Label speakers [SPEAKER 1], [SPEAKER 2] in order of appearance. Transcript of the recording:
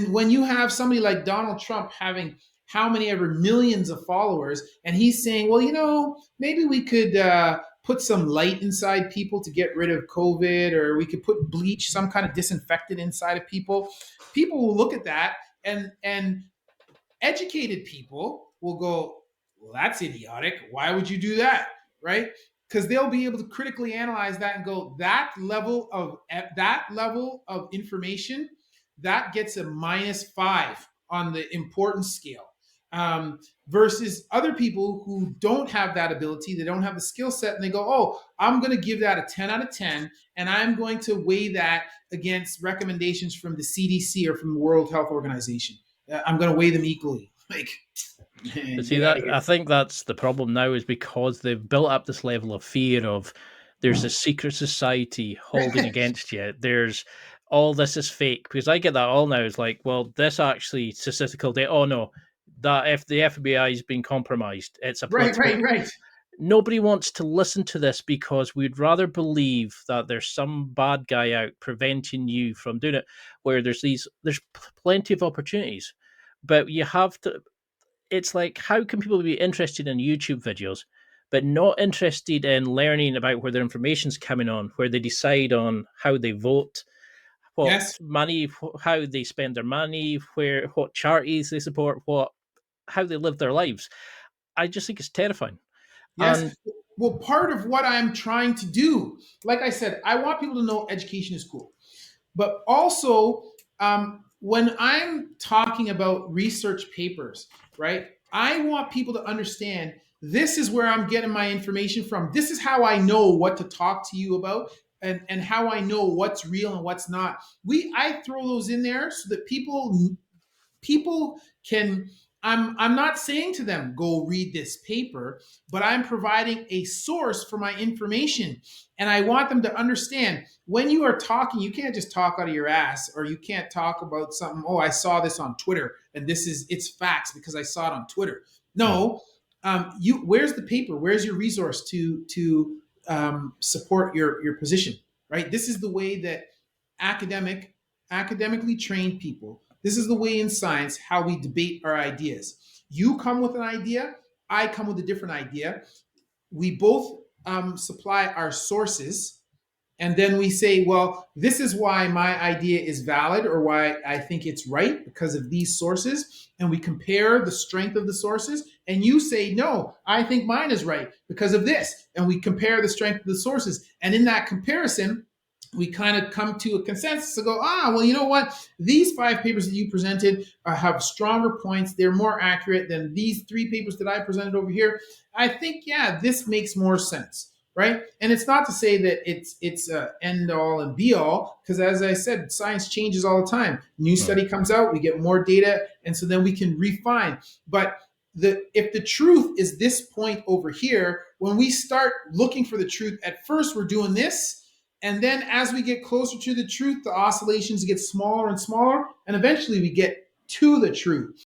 [SPEAKER 1] And when you have somebody like Donald Trump having how many ever millions of followers, and he's saying, well, maybe we could put some light inside people to get rid of COVID, or we could put bleach, some kind of disinfectant inside of people. People will look at that, and educated people will go, well, that's idiotic. Why would you do that? Right? Because they'll be able to critically analyze that and go, that level of information that gets a -5 on the importance scale. Versus other people who don't have that ability, they don't have the skill set, and they go, oh, I'm going to give that a 10 out of 10, and I'm going to weigh that against recommendations from the CDC or from the World Health Organization. I'm going to weigh them equally. Like,
[SPEAKER 2] But
[SPEAKER 1] man,
[SPEAKER 2] see, that I think that's the problem now, is because they've built up this level of fear of there's a secret society holding against you. There's all this is fake, because I get that all now. It's like, well, this actually statistical data. Oh no, that if the FBI has been compromised, it's a
[SPEAKER 1] right,
[SPEAKER 2] political.
[SPEAKER 1] right, right.
[SPEAKER 2] Nobody wants to listen to this because we'd rather believe that there's some bad guy out preventing you from doing it. Where there's plenty of opportunities, but you have to. It's like, how can people be interested in YouTube videos but not interested in learning about where their information's coming on, where they decide on how they vote, what
[SPEAKER 1] Yes,
[SPEAKER 2] money, how they spend their money, what charities they support, how they live their lives? I just think it's terrifying.
[SPEAKER 1] yes.
[SPEAKER 2] And
[SPEAKER 1] Well, part of what I'm trying to do, like I said, I want people to know education is cool. But also, when I'm talking about research papers, right, I want people to understand this is where I'm getting my information from. This is how I know what to talk to you about, and how I know what's real and what's not. I throw those in there so that people can, I'm not saying to them go read this paper, but I'm providing a source for my information. And I want them to understand, when you are talking, you can't just talk out of your ass, or you can't talk about something, oh, I saw this on Twitter and it's facts because I saw it on Twitter. No. You Where's the paper? Where's your resource to support your position? Right. This is the way that academically trained people, this is the way in science how we debate our ideas. You come with an idea, I come with a different idea. We both supply our sources, and then we say, well, this is why my idea is valid, or why I think it's right because of these sources. And we compare the strength of the sources. And you say, no, I think mine is right because of this. And we compare the strength of the sources. And in that comparison, we kind of come to a consensus to go, well, you know what? These 5 papers that you presented have stronger points. They're more accurate than these 3 papers that I presented over here. I think, yeah, this makes more sense. Right. And it's not to say that it's end all and be all, because as I said, science changes all the time. New study comes out, we get more data, and so then we can refine. But if the truth is this point over here, when we start looking for the truth, at first we're doing this. And then as we get closer to the truth, the oscillations get smaller and smaller. And eventually we get to the truth.